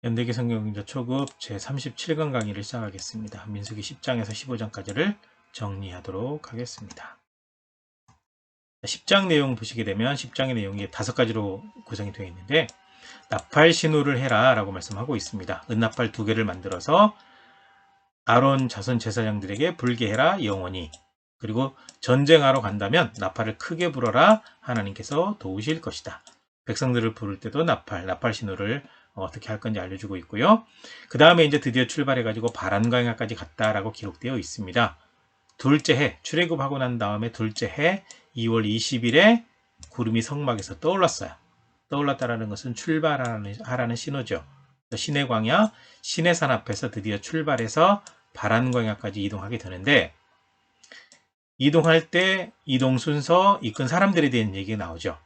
연대기 성경공자 초급 제37강 강의를 시작하겠습니다. 민수기 10장에서 15장까지를 정리하도록 하겠습니다. 10장 내용 보시게 되면 10장의 내용이 5가지로 구성이 되어 있는데 나팔 신호를 해라 라고 말씀하고 있습니다. 은나팔 2개를 만들어서 아론 자손 제사장들에게 불게 해라 영원히. 그리고 전쟁하러 간다면 나팔을 크게 불어라 하나님께서 도우실 것이다. 백성들을 부를 때도 나팔 신호를 어떻게 할 건지 알려주고 있고요. 그 다음에 이제 드디어 출발해가지고 바란광야까지 갔다라고 기록되어 있습니다. 둘째 해, 출애굽하고 난 다음에 둘째 해 2월 20일에 구름이 성막에서 떠올랐어요. 떠올랐다라는 것은 출발하라는 신호죠. 신의 광야, 신의 산 앞에서 드디어 출발해서 바란광야까지 이동하게 되는데 이동할 때 이동 순서, 이끈 사람들에 대한 얘기가 나오죠.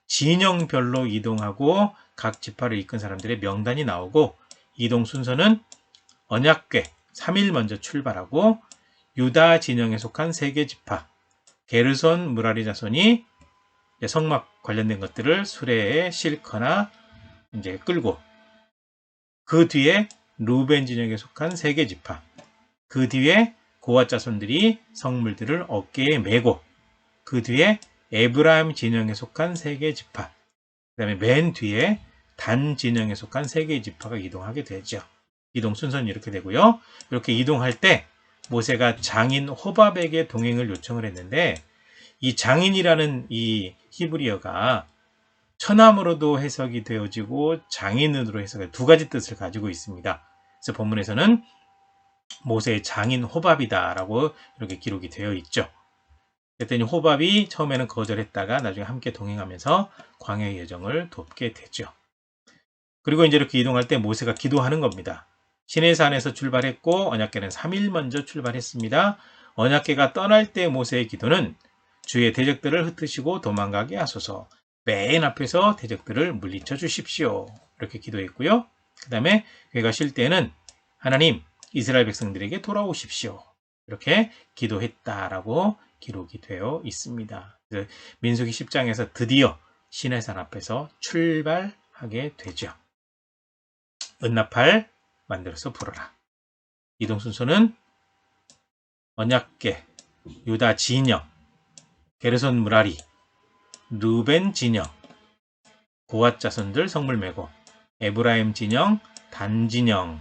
진영별로 이동하고 각 지파를 이끈 사람들의 명단이 나오고 이동 순서는 언약궤 3일 먼저 출발하고 유다 진영에 속한 3개 지파 게르손 무라리 자손이 성막 관련된 것들을 수레에 싣거나 이제 끌고 그 뒤에 루벤 진영에 속한 3개 지파 그 뒤에 고앗 자손들이 성물들을 어깨에 메고 그 뒤에 에브라임 진영에 속한 3개 지파 그 다음에 맨 뒤에 단 진영에 속한 3개의 지파가 이동하게 되죠. 이동 순서는 이렇게 되고요. 이렇게 이동할 때 모세가 장인 호밥에게 동행을 요청을 했는데 이 장인이라는 이 히브리어가 처남으로도 해석이 되어지고 장인으로 해석이 2가지 뜻을 가지고 있습니다. 그래서 본문에서는 모세의 장인 호밥이다 라고 이렇게 기록이 되어 있죠. 그랬더니 호밥이 처음에는 거절했다가 나중에 함께 동행하면서 광야의 여정을 돕게 되죠. 그리고 이제 이렇게 이동할 때 모세가 기도하는 겁니다. 시내산에서 출발했고 언약궤는 3일 먼저 출발했습니다. 언약궤가 떠날 때 모세의 기도는 주의 대적들을 흩으시고 도망가게 하소서. 맨 앞에서 대적들을 물리쳐 주십시오. 이렇게 기도했고요. 그 다음에 궤가 쉴 때는 하나님 이스라엘 백성들에게 돌아오십시오. 이렇게 기도했다라고 기록이 되어 있습니다. 민수기 10장에서 드디어 시내산 앞에서 출발하게 되죠. 은나팔 만들어서 불어라. 이동 순서는 언약궤, 유다 진영, 게르손 무라리, 루벤 진영, 고앗 자손들 성물 메고 에브라임 진영, 단 진영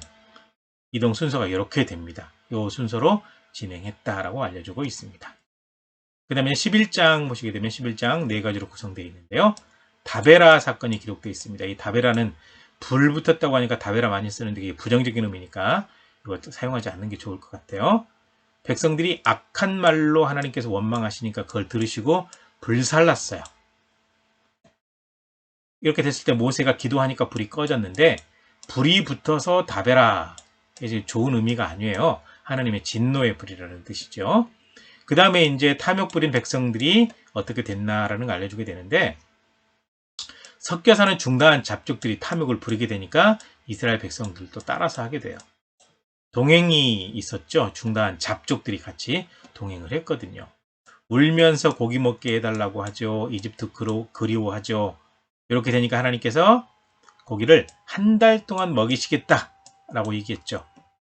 이동 순서가 이렇게 됩니다. 이 순서로 진행했다라고 알려주고 있습니다. 그 다음에 11장 보시게 되면 11장 4가지로 구성되어 있는데요. 다베라 사건이 기록되어 있습니다. 이 다베라는 불 붙었다고 하니까 다베라 많이 쓰는데 이게 부정적인 의미니까 이거 사용하지 않는 게 좋을 것 같아요. 백성들이 악한 말로 하나님께서 원망하시니까 그걸 들으시고 불살랐어요. 이렇게 됐을 때 모세가 기도하니까 불이 꺼졌는데 불이 붙어서 다베라 이제 좋은 의미가 아니에요. 하나님의 진노의 불이라는 뜻이죠. 그 다음에 이제 탐욕 부린 백성들이 어떻게 됐나라는 걸 알려주게 되는데 섞여 사는 중다한 잡족들이 탐욕을 부리게 되니까 이스라엘 백성들도 따라서 하게 돼요. 동행이 있었죠. 중다한 잡족들이 같이 동행을 했거든요. 울면서 고기 먹게 해달라고 하죠. 이집트 그리워하죠. 이렇게 되니까 하나님께서 고기를 한 달 동안 먹이시겠다라고 얘기했죠.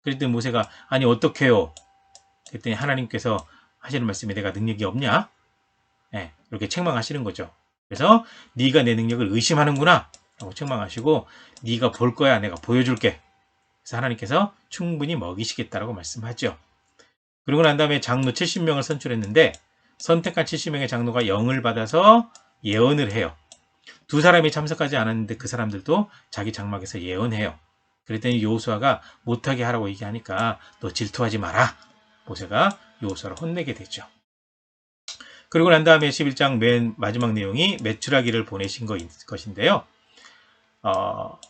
그랬더니 모세가 아니 어떡해요? 그랬더니 하나님께서 하시는 말씀이 내가 능력이 없냐? 네, 이렇게 책망하시는 거죠. 그래서 네가 내 능력을 의심하는구나 라고 책망하시고 네가 볼 거야 내가 보여줄게. 그래서 하나님께서 충분히 먹이시겠다라고 말씀하죠. 그리고 난 다음에 장로 70명을 선출했는데 선택한 70명의 장로가 영을 받아서 예언을 해요. 2사람이 참석하지 않았는데 그 사람들도 자기 장막에서 예언해요. 그랬더니 여호수아가 못하게 하라고 얘기하니까 너 질투하지 마라. 모세가 여호수아를 혼내게 되죠. 그리고 난 다음에 11장 맨 마지막 내용이 메추라기를 보내신 것인데요.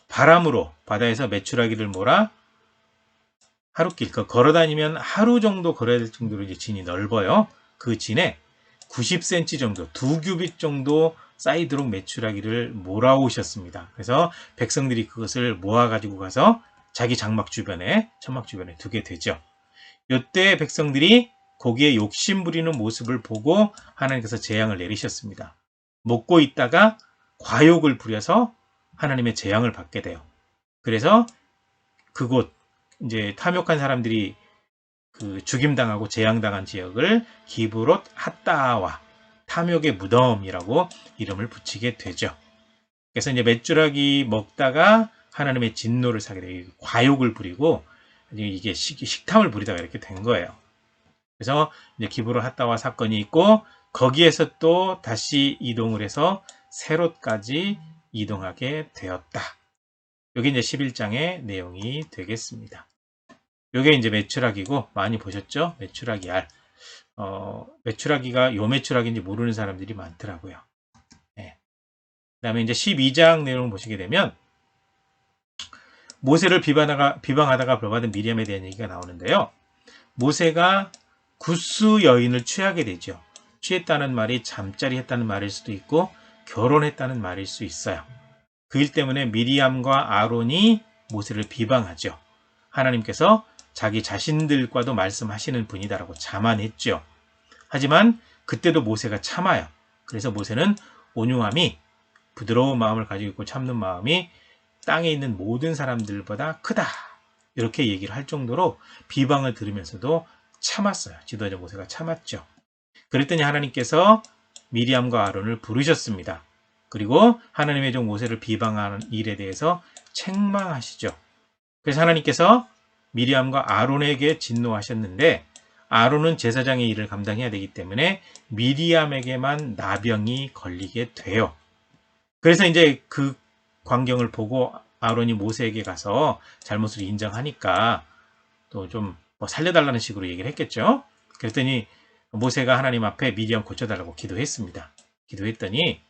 바람으로 바다에서 메추라기를 몰아 하루길, 걸어다니면 하루 정도 걸어야 될 정도로 이제 진이 넓어요. 그 진에 90cm 정도, 2규빗 정도 쌓이도록 메추라기를 몰아오셨습니다. 그래서 백성들이 그것을 모아가지고 가서 자기 장막 주변에, 천막 주변에 두게 되죠. 이때 백성들이 거기에 욕심 부리는 모습을 보고 하나님께서 재앙을 내리셨습니다. 먹고 있다가 과욕을 부려서 하나님의 재앙을 받게 돼요. 그래서 그곳 이제 탐욕한 사람들이 그 죽임당하고 재앙당한 지역을 기브롯 핫다와 탐욕의 무덤이라고 이름을 붙이게 되죠. 그래서 이제 메추라기 먹다가 하나님의 진노를 사게 돼요. 과욕을 부리고 이게 식탐을 부리다가 이렇게 된 거예요. 그래서 이제 기브롯 핫다와 사건이 있고 거기에서 또 다시 이동을 해서 세롯까지 이동하게 되었다. 이게 이제 11장의 내용이 되겠습니다. 이게 이제 메추라기고 많이 보셨죠? 메추라기 알. 메추라기가 요 메추라기인지 모르는 사람들이 많더라고요. 네. 그 다음에 이제 12장 내용을 보시게 되면 모세를 비방하다가 벌받은 미리암에 대한 얘기가 나오는데요. 모세가 구스 여인을 취하게 되죠. 취했다는 말이 잠자리 했다는 말일 수도 있고 결혼했다는 말일 수 있어요. 그 일 때문에 미리암과 아론이 모세를 비방하죠. 하나님께서 자기 자신들과도 말씀하시는 분이다라고 자만했죠. 하지만 그때도 모세가 참아요. 그래서 모세는 온유함이 부드러운 마음을 가지고 있고 참는 마음이 땅에 있는 모든 사람들보다 크다. 이렇게 얘기를 할 정도로 비방을 들으면서도 참았어요. 지도자 모세가 참았죠. 그랬더니 하나님께서 미리암과 아론을 부르셨습니다. 그리고 하나님의 종 모세를 비방하는 일에 대해서 책망하시죠. 그래서 하나님께서 미리암과 아론에게 진노하셨는데 아론은 제사장의 일을 감당해야 되기 때문에 미리암에게만 나병이 걸리게 돼요. 그래서 이제 그 광경을 보고 아론이 모세에게 가서 잘못을 인정하니까 또 좀 살려달라는 식으로 얘기를 했겠죠. 그랬더니 모세가 하나님 앞에 미리암 고쳐달라고 기도했습니다. 기도했더니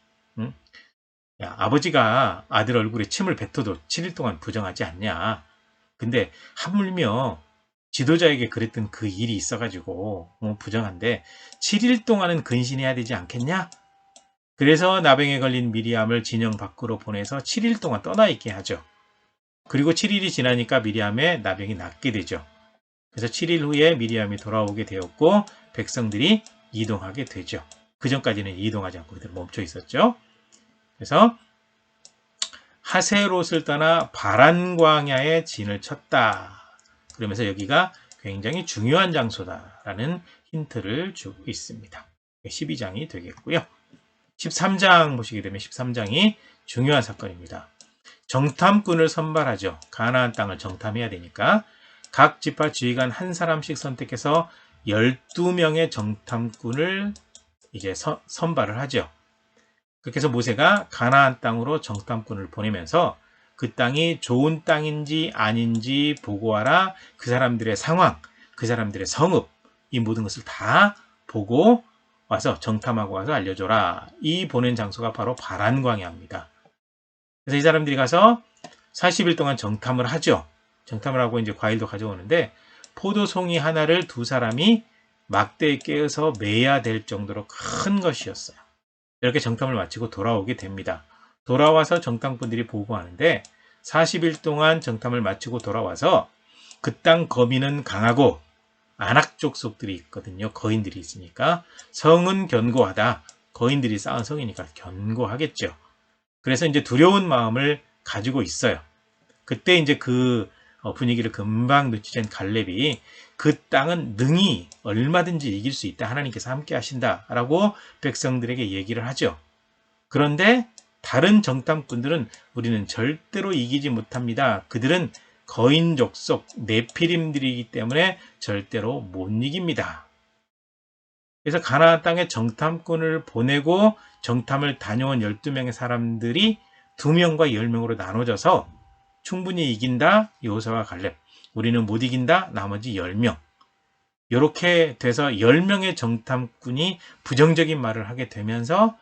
야, 아버지가 아들 얼굴에 침을 뱉어도 7일 동안 부정하지 않냐. 근데 하물며 지도자에게 그랬던 그 일이 있어가지고 부정한데 7일 동안은 근신해야 되지 않겠냐? 그래서 나병에 걸린 미리암을 진영 밖으로 보내서 7일 동안 떠나 있게 하죠. 그리고 7일이 지나니까 미리암의 나병이 낫게 되죠. 그래서 7일 후에 미리암이 돌아오게 되었고 백성들이 이동하게 되죠. 그 전까지는 이동하지 않고 그대로 멈춰 있었죠. 그래서 하세롯을 떠나 바란 광야에 진을 쳤다. 그러면서 여기가 굉장히 중요한 장소다라는 힌트를 주고 있습니다. 12장이 되겠고요. 13장 보시게 되면 13장이 중요한 사건입니다. 정탐꾼을 선발하죠. 가나안 땅을 정탐해야 되니까 각 지파 지휘관 한 사람씩 선택해서 12명의 정탐꾼을 이제 선발을 하죠. 그렇게 해서 모세가 가나안 땅으로 정탐꾼을 보내면서 그 땅이 좋은 땅인지 아닌지 보고하라. 그 사람들의 상황, 그 사람들의 성읍, 이 모든 것을 다 보고 와서 정탐하고 와서 알려줘라. 이 보낸 장소가 바로 바란 광야입니다. 그래서 이 사람들이 가서 40일 동안 정탐을 하죠. 정탐을 하고 이제 과일도 가져오는데 포도송이 하나를 두 사람이 막대에 깨어서 매야 될 정도로 큰 것이었어요. 이렇게 정탐을 마치고 돌아오게 됩니다. 돌아와서 정탐꾼들이 보고하는데 40일 동안 정탐을 마치고 돌아와서 그 땅 거민은 강하고 안악 족속들이 있거든요. 거인들이 있으니까 성은 견고하다. 거인들이 쌓은 성이니까 견고하겠죠. 그래서 이제 두려운 마음을 가지고 있어요. 그때 이제 그 분위기를 금방 눈치챈 갈렙이 그 땅은 능히 얼마든지 이길 수 있다. 하나님께서 함께 하신다라고 백성들에게 얘기를 하죠. 그런데 다른 정탐꾼들은 우리는 절대로 이기지 못합니다. 그들은 거인 족속 네피림들이기 때문에 절대로 못 이깁니다. 그래서 가나안 땅에 정탐꾼을 보내고 정탐을 다녀온 12명의 사람들이 2명과 10명으로 나눠져서 충분히 이긴다 여호수아와 갈렙, 우리는 못 이긴다 나머지 10명. 이렇게 돼서 10명의 정탐꾼이 부정적인 말을 하게 되면서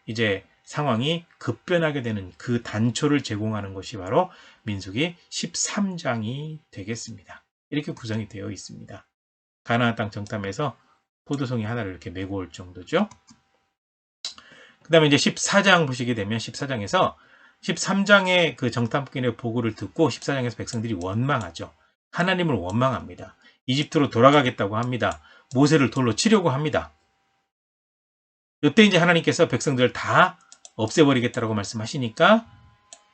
이제 상황이 급변하게 되는 그 단초를 제공하는 것이 바로 민수기 13장이 되겠습니다. 이렇게 구성이 되어 있습니다. 가나안 땅 정탐에서 포도송이 하나를 이렇게 메고 올 정도죠. 그 다음에 이제 14장 보시게 되면 14장에서 13장의 그 정탐꾼의 보고를 듣고 14장에서 백성들이 원망하죠. 하나님을 원망합니다. 이집트로 돌아가겠다고 합니다. 모세를 돌로 치려고 합니다. 이때 이제 하나님께서 백성들을 다 없애버리겠다고 말씀하시니까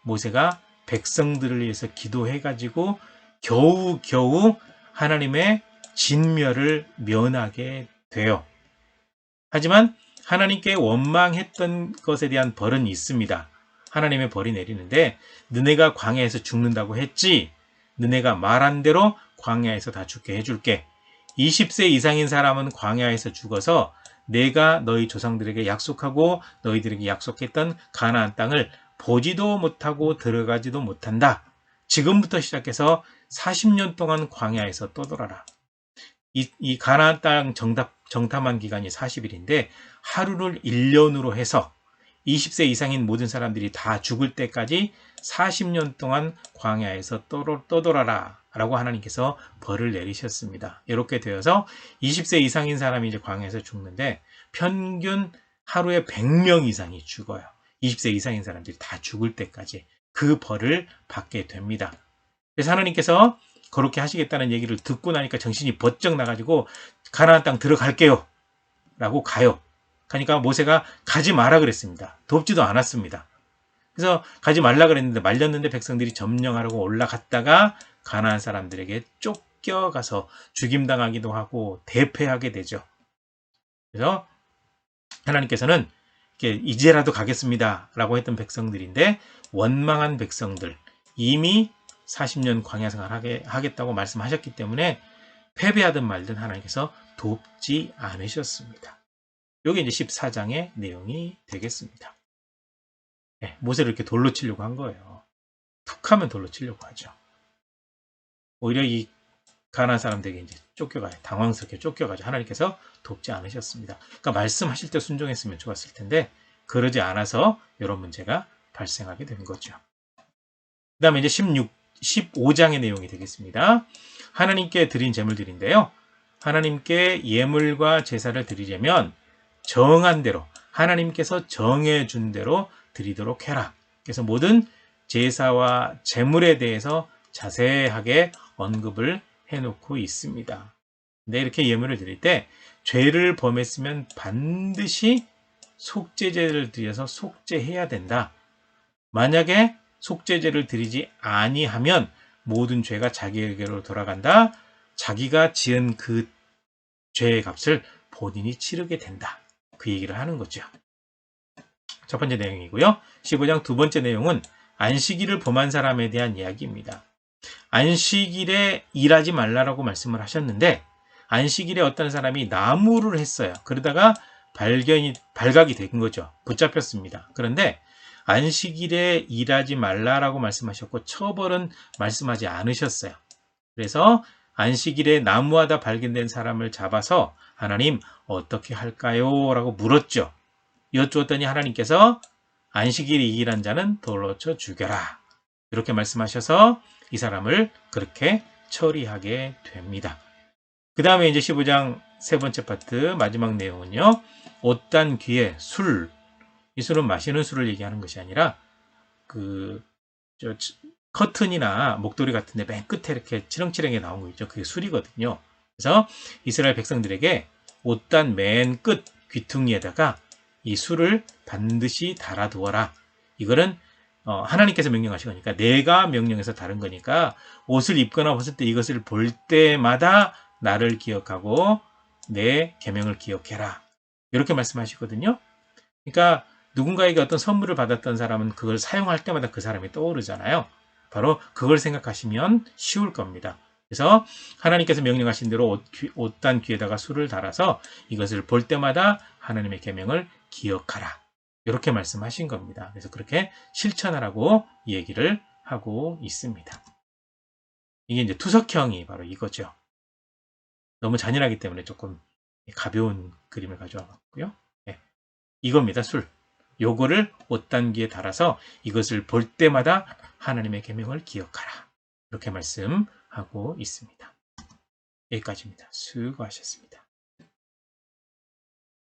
모세가 백성들을 위해서 기도해가지고 겨우겨우 하나님의 진멸을 면하게 돼요. 하지만 하나님께 원망했던 것에 대한 벌은 있습니다. 하나님의 벌이 내리는데 너네가 광야에서 죽는다고 했지? 너네가 말한 대로 광야에서 다 죽게 해줄게. 20세 이상인 사람은 광야에서 죽어서 내가 너희 조상들에게 약속하고 너희들에게 약속했던 가나안 땅을 보지도 못하고 들어가지도 못한다. 지금부터 시작해서 40년 동안 광야에서 떠돌아라. 이 가나안 땅 정탐한 기간이 40일인데 하루를 1년으로 해서 20세 이상인 모든 사람들이 다 죽을 때까지 40년 동안 광야에서 떠돌아라 라고 하나님께서 벌을 내리셨습니다. 이렇게 되어서 20세 이상인 사람이 이제 광야에서 죽는데 평균 하루에 100명 이상이 죽어요. 20세 이상인 사람들이 다 죽을 때까지 그 벌을 받게 됩니다. 그래서 하나님께서 그렇게 하시겠다는 얘기를 듣고 나니까 정신이 번쩍 나가지고 가나안 땅 들어갈게요 라고 가요. 그러니까 모세가 가지 마라 그랬습니다. 돕지도 않았습니다. 그래서 가지 말라 그랬는데 말렸는데 백성들이 점령하려고 올라갔다가 가나안 사람들에게 쫓겨가서 죽임당하기도 하고 대패하게 되죠. 그래서 하나님께서는 이제라도 가겠습니다 라고 했던 백성들인데 원망한 백성들, 이미 40년 광야 생활 하겠다고 말씀하셨기 때문에 패배하든 말든 하나님께서 돕지 않으셨습니다. 이게 이제 14장의 내용이 되겠습니다. 네, 모세를 이렇게 돌로 치려고 한 거예요. 툭 하면 돌로 치려고 하죠. 오히려 이 가나안 사람들에게 이제 쫓겨가요. 당황스럽게 쫓겨가죠. 하나님께서 돕지 않으셨습니다. 그러니까 말씀하실 때 순종했으면 좋았을 텐데 그러지 않아서 이런 문제가 발생하게 된 거죠. 그 다음에 이제 15장의 내용이 되겠습니다. 하나님께 드린 제물들인데요. 하나님께 예물과 제사를 드리려면 정한 대로 하나님께서 정해준 대로 드리도록 해라. 그래서 모든 제사와 제물에 대해서 자세하게 언급을 해놓고 있습니다. 근데 이렇게 예물을 드릴 때 죄를 범했으면 반드시 속죄제를 드려서 속죄해야 된다. 만약에 속죄제를 드리지 아니하면 모든 죄가 자기에게로 돌아간다. 자기가 지은 그 죄의 값을 본인이 치르게 된다. 그 얘기를 하는 거죠. 첫 번째 내용이고요. 15장 두 번째 내용은 안식일을 범한 사람에 대한 이야기입니다. 안식일에 일하지 말라라고 말씀을 하셨는데 안식일에 어떤 사람이 나무를 했어요. 그러다가 발각이 된 거죠. 붙잡혔습니다. 그런데 안식일에 일하지 말라라고 말씀하셨고 처벌은 말씀하지 않으셨어요. 그래서 안식일에 나무하다 발견된 사람을 잡아서 하나님 어떻게 할까요? 라고 물었죠. 여쭈었더니 하나님께서 안식일에 일한 자는 돌로 쳐 죽여라. 이렇게 말씀하셔서 이 사람을 그렇게 처리하게 됩니다. 그 다음에 이제 15장 세 번째 파트 마지막 내용은요. 옷단 귀에 술. 이 술은 마시는 술을 얘기하는 것이 아니라 커튼이나 목도리 같은 데 맨 끝에 이렇게 치렁치렁하게 나온 거 있죠. 그게 술이거든요. 그래서 이스라엘 백성들에게 옷단 맨 끝 귀퉁이에다가 이 술을 반드시 달아두어라. 이거는 하나님께서 명령하신 거니까 내가 명령해서 다른 거니까 옷을 입거나 벗을 때 이것을 볼 때마다 나를 기억하고 내 계명을 기억해라. 이렇게 말씀하시거든요. 그러니까 누군가에게 어떤 선물을 받았던 사람은 그걸 사용할 때마다 그 사람이 떠오르잖아요. 바로 그걸 생각하시면 쉬울 겁니다. 그래서 하나님께서 명령하신 대로 옷단 귀에다가 술을 달아서 이것을 볼 때마다 하나님의 계명을 기억하라. 이렇게 말씀하신 겁니다. 그래서 그렇게 실천하라고 얘기를 하고 있습니다. 이게 이제 투석형이 바로 이거죠. 너무 잔인하기 때문에 조금 가벼운 그림을 가져와 봤고요. 네. 이겁니다. 술. 요거를 옷단기에 달아서 이것을 볼 때마다 하나님의 계명을 기억하라. 이렇게 말씀하고 있습니다. 여기까지입니다. 수고하셨습니다.